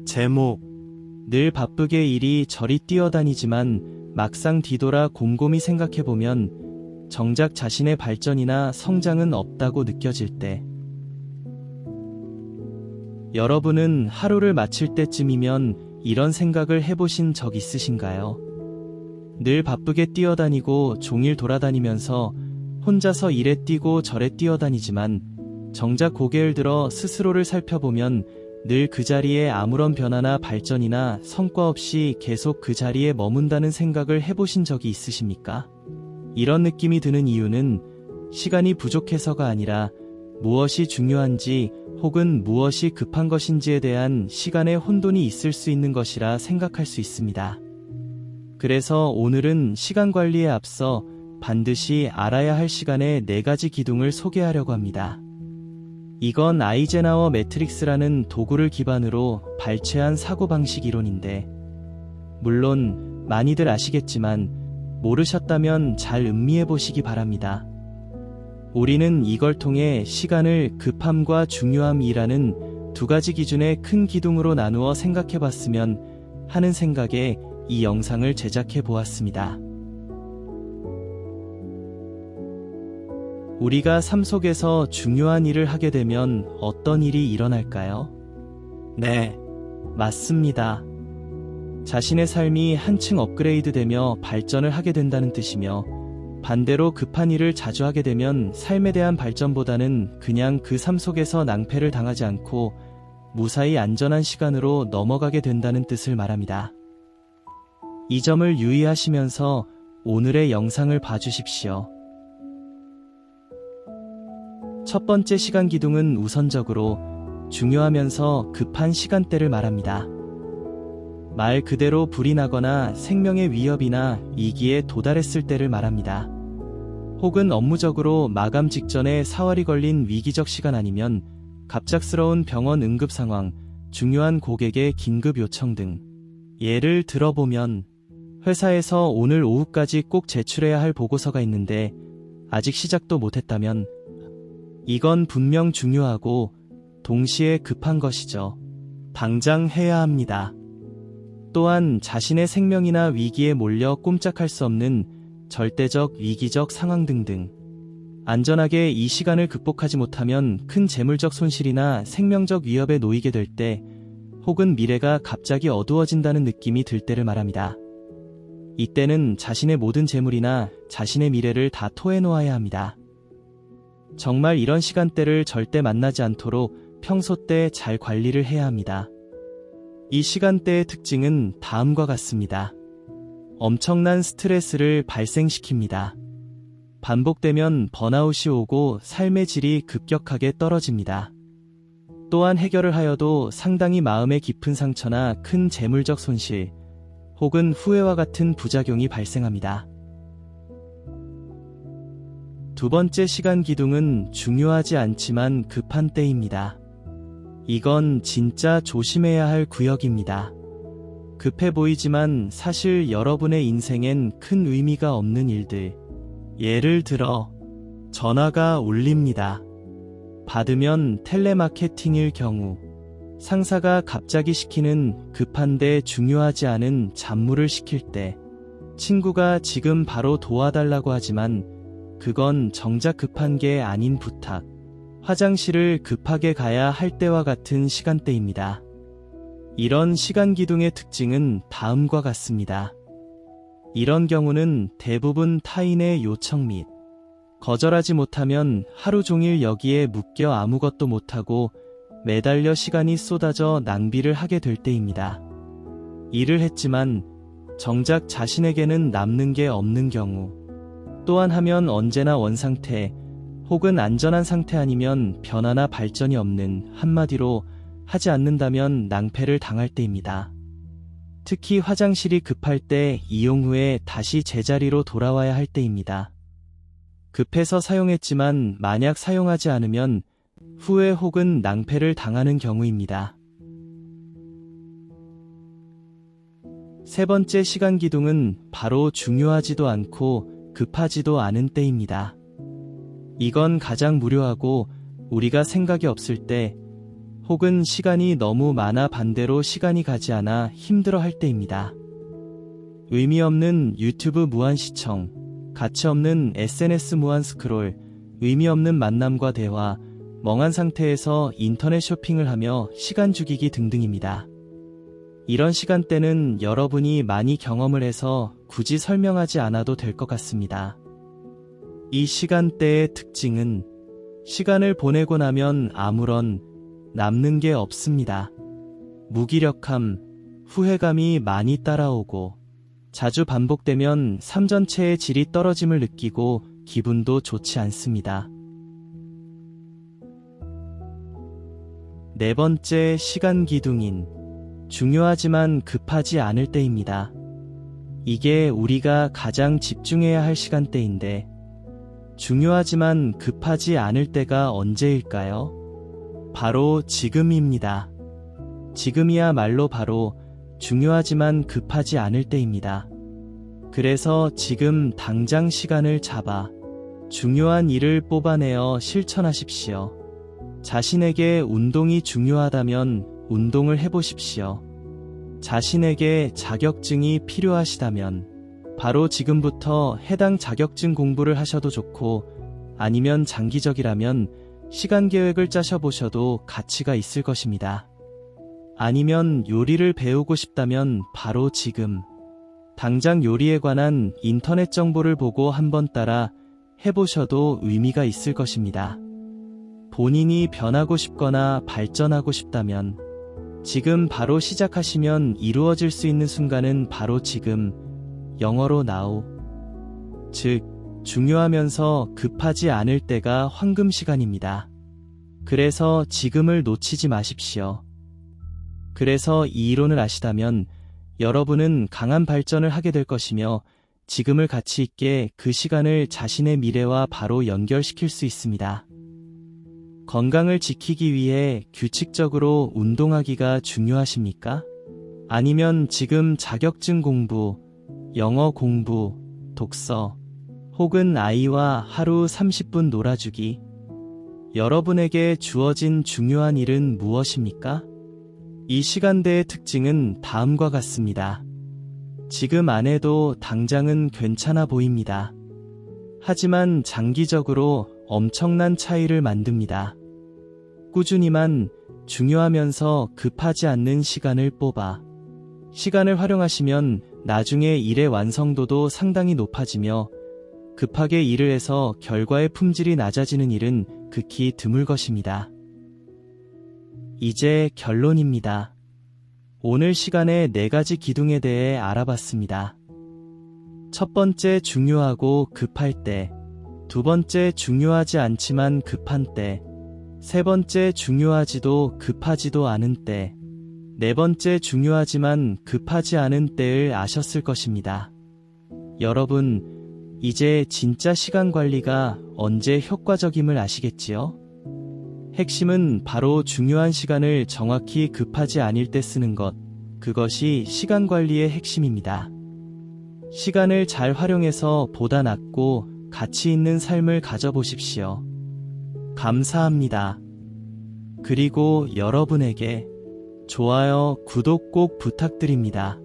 제목. 늘 바쁘게 이리저리 뛰어다니지만 막상 뒤돌아 곰곰이 생각해보면 정작 자신의 발전이나 성장은 없다고 느껴질 때. 여러분은 하루를 마칠 때쯤이면 이런 생각을 해보신 적 있으신가요? 늘 바쁘게 뛰어다니고 종일 돌아다니면서 혼자서 이래 뛰고 저래 뛰어다니지만 정작 고개를 들어 스스로를 살펴보면 늘 그 자리에 아무런 변화나 발전이나 성과 없이 계속 그 자리에 머문다는 생각을 해보신 적이 있으십니까? 이런 느낌이 드는 이유는 시간이 부족해서가 아니라 무엇이 중요한지 혹은 무엇이 급한 것인지에 대한 시간의 혼돈이 있을 수 있는 것이라 생각할 수 있습니다. 그래서 오늘은 시간 관리에 앞서 반드시 알아야 할 시간의 4가지 기둥을 소개하려고 합니다. 이건 아이젠하워 매트릭스라는 도구를 기반으로 발췌한 사고방식 이론인데, 물론 많이들 아시겠지만 모르셨다면 잘 음미해 보시기 바랍니다. 우리는 이걸 통해 시간을 급함과 중요함이라는 2가지 기준의 큰 기둥으로 나누어 생각해 봤으면 하는 생각에 이 영상을 제작해 보았습니다. 우리가 삶 속에서 중요한 일을 하게 되면 어떤 일이 일어날까요? 네, 맞습니다. 자신의 삶이 한층 업그레이드되며 발전을 하게 된다는 뜻이며, 반대로 급한 일을 자주 하게 되면 삶에 대한 발전보다는 그냥 그 삶 속에서 낭패를 당하지 않고 무사히 안전한 시간으로 넘어가게 된다는 뜻을 말합니다. 이 점을 유의하시면서 오늘의 영상을 봐주십시오. 첫 번째 시간 기둥은 우선적으로 중요하면서 급한 시간대를 말합니다. 말 그대로 불이 나거나 생명의 위협이나 위기에 도달했을 때를 말합니다. 혹은 업무적으로 마감 직전에 사활이 걸린 위기적 시간 아니면 갑작스러운 병원 응급 상황, 중요한 고객의 긴급 요청 등. 예를 들어보면 회사에서 오늘 오후까지 꼭 제출해야 할 보고서가 있는데 아직 시작도 못했다면 이건 분명 중요하고 동시에 급한 것이죠. 당장 해야 합니다. 또한 자신의 생명이나 위기에 몰려 꼼짝할 수 없는 절대적 위기적 상황 등등. 안전하게 이 시간을 극복하지 못하면 큰 재물적 손실이나 생명적 위협에 놓이게 될 때, 혹은 미래가 갑자기 어두워진다는 느낌이 들 때를 말합니다. 이때는 자신의 모든 재물이나 자신의 미래를 다 토해놓아야 합니다. 정말 이런 시간대를 절대 만나지 않도록 평소 때 잘 관리를 해야 합니다. 이 시간대의 특징은 다음과 같습니다. 엄청난 스트레스를 발생시킵니다. 반복되면 번아웃이 오고 삶의 질이 급격하게 떨어집니다. 또한 해결을 하여도 상당히 마음의 깊은 상처나 큰 재물적 손실, 혹은 후회와 같은 부작용이 발생합니다. 두 번째 시간 기둥은 중요하지 않지만 급한 때입니다. 이건 진짜 조심해야 할 구역입니다. 급해 보이지만 사실 여러분의 인생엔 큰 의미가 없는 일들. 예를 들어 전화가 울립니다. 받으면 텔레마케팅일 경우, 상사가 갑자기 시키는 급한데 중요하지 않은 잡무를 시킬 때, 친구가 지금 바로 도와달라고 하지만 그건 정작 급한 게 아닌 부탁, 화장실을 급하게 가야 할 때와 같은 시간대입니다. 이런 시간 기둥의 특징은 다음과 같습니다. 이런 경우는 대부분 타인의 요청 및 거절하지 못하면 하루 종일 여기에 묶여 아무것도 못하고 매달려 시간이 쏟아져 낭비를 하게 될 때입니다. 일을 했지만 정작 자신에게는 남는 게 없는 경우, 또한 하면 언제나 원상태 혹은 안전한 상태 아니면 변화나 발전이 없는, 한마디로 하지 않는다면 낭패를 당할 때입니다. 특히 화장실이 급할 때 이용 후에 다시 제자리로 돌아와야 할 때입니다. 급해서 사용했지만 만약 사용하지 않으면 후회 혹은 낭패를 당하는 경우입니다. 세 번째 시간 기둥은 바로 중요하지도 않고 급하지도 않은 때입니다. 이건 가장 무료하고 우리가 생각이 없을 때, 혹은 시간이 너무 많아 반대로 시간이 가지 않아 힘들어 할 때입니다. 의미 없는 유튜브 무한 시청, 가치 없는 SNS 무한 스크롤, 의미 없는 만남과 대화, 멍한 상태에서 인터넷 쇼핑을 하며 시간 죽이기 등등입니다. 이런 시간대는 여러분이 많이 경험을 해서 굳이 설명하지 않아도 될 것 같습니다. 이 시간대의 특징은 시간을 보내고 나면 아무런 남는 게 없습니다. 무기력함, 후회감이 많이 따라오고 자주 반복되면 삶 전체의 질이 떨어짐을 느끼고 기분도 좋지 않습니다. 네 번째 시간 기둥인 중요하지만 급하지 않을 때입니다. 이게 우리가 가장 집중해야 할 시간대인데 중요하지만 급하지 않을 때가 언제일까요? 바로 지금입니다. 지금이야말로 바로 중요하지만 급하지 않을 때입니다. 그래서 지금 당장 시간을 잡아 중요한 일을 뽑아내어 실천하십시오. 자신에게 운동이 중요하다면 운동을 해보십시오. 자신에게 자격증이 필요하시다면 바로 지금부터 해당 자격증 공부를 하셔도 좋고 아니면 장기적이라면 시간 계획을 짜셔보셔도 가치가 있을 것입니다. 아니면 요리를 배우고 싶다면 바로 지금 당장 요리에 관한 인터넷 정보를 보고 한번 따라 해보셔도 의미가 있을 것입니다. 본인이 변하고 싶거나 발전하고 싶다면 지금 바로 시작하시면 이루어질 수 있는 순간은 바로 지금, 영어로 now. 즉, 중요하면서 급하지 않을 때가 황금 시간입니다. 그래서 지금을 놓치지 마십시오. 그래서 이 이론을 아시다면 여러분은 강한 발전을 하게 될 것이며 지금을 가치 있게 그 시간을 자신의 미래와 바로 연결시킬 수 있습니다. 건강을 지키기 위해 규칙적으로 운동하기가 중요하십니까? 아니면 지금 자격증 공부, 영어 공부, 독서, 혹은 아이와 하루 30분 놀아주기? 여러분에게 주어진 중요한 일은 무엇입니까? 이 시간대의 특징은 다음과 같습니다. 지금 안 해도 당장은 괜찮아 보입니다. 하지만 장기적으로 엄청난 차이를 만듭니다. 꾸준히만 중요하면서 급하지 않는 시간을 뽑아 시간을 활용하시면 나중에 일의 완성도도 상당히 높아지며 급하게 일을 해서 결과의 품질이 낮아지는 일은 극히 드물 것입니다. 이제 결론입니다. 오늘 시간에 4가지 기둥에 대해 알아봤습니다. 첫 번째, 중요하고 급할 때. 두 번째, 중요하지 않지만 급한 때. 세 번째, 중요하지도 급하지도 않은 때. 네 번째, 중요하지만 급하지 않은 때를 아셨을 것입니다. 여러분, 이제 진짜 시간 관리가 언제 효과적임을 아시겠지요? 핵심은 바로 중요한 시간을 정확히 급하지 않을 때 쓰는 것, 그것이 시간 관리의 핵심입니다. 시간을 잘 활용해서 보다 낫고 가치 있는 삶을 가져보십시오. 감사합니다. 그리고 여러분에게 좋아요, 구독 꼭 부탁드립니다.